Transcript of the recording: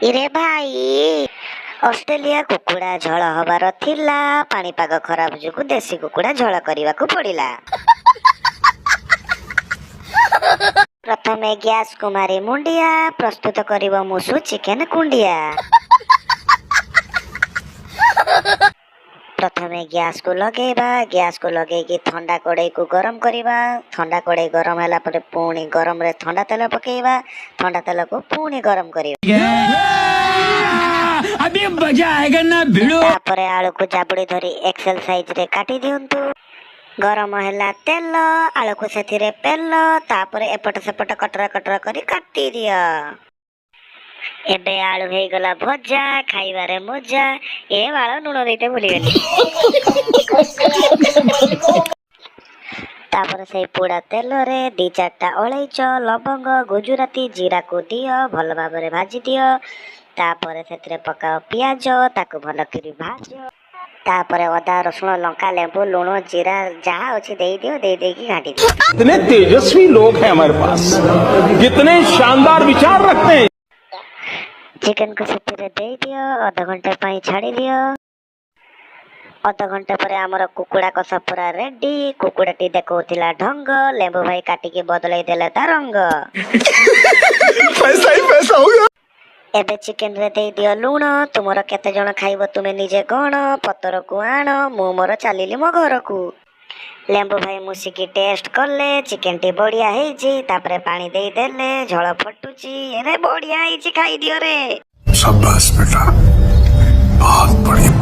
इरे भाई ऑस्ट्रेलिया कुकुड़ा झोल हबार थिला पाणीपाग खराब जोगु देसी कुकुड़ा झोल करने पड़िला। प्रथमे गैस को मारी मुंडिया प्रस्तुत करिवो मुसु चिकेन कुंडिया। प्रथमे गैस को लगेगी ठंडा कड़ाई को गरम करिबा। ठंडा कड़ाई गरम होला परे पुणी गरम रे ठंडा तेल पकेइबा। ठंडा तेल को पुणी गरम करिबा। अभी मजा आएगा ना भिड़ो। तापरे आलू को जाबड़ी धरी एक्सेल साइज रे काटी दियंतु। गरम हैला तेल आलू को सेथिरे पेल तापरे एपट सेपट कटरा कटरा करी काटी दिया। एबे आलू हे गला भजा खाइबारे मजा। ए बाळ नुण देते भूली गली। तापर से पोड़ा तेल रे 2-4टा अलैच लवंग गुजराती जीरा को दियो भल भाबरे भाजी दियो। तापर सेथिरे पकाओ पियाज ताको भल करी भाजो। तापर अदा रसुण लंका लेंबू लुण जीरा जहाँ अच्छी दे दियो दे देकी घाटी दियो। कितने तेजस्वी लोग हैं हमारे पास, कितने शानदार विचार रखते हैं। चिकन को सेथिरे दे दियो आधा घंटा पई छाड़ी दियो। आधा घंटा पर आमर कुकुड़ा कषा पूरा रेडी। कुकुड़ाटी देखौथिला ढंग लेंबू भाई काटी के बदलाई देले ता रंग। पैसा ही पैसा होगा। एबे चिकेन रे दे दियो लुण तुमर केते जण खाइबो तुमे निजे गण पतर को आण मु मोर चालिली मो घर को। लेंबू भाई मुसिकी टेस्ट करले चिकेन टी बढ़िया हेजी। तापरे पानी दे देले झोल फटुची। अरे बढ़िया हेजी खाई दियो रे। शाबाश बेटा, बहुत बढ़िया।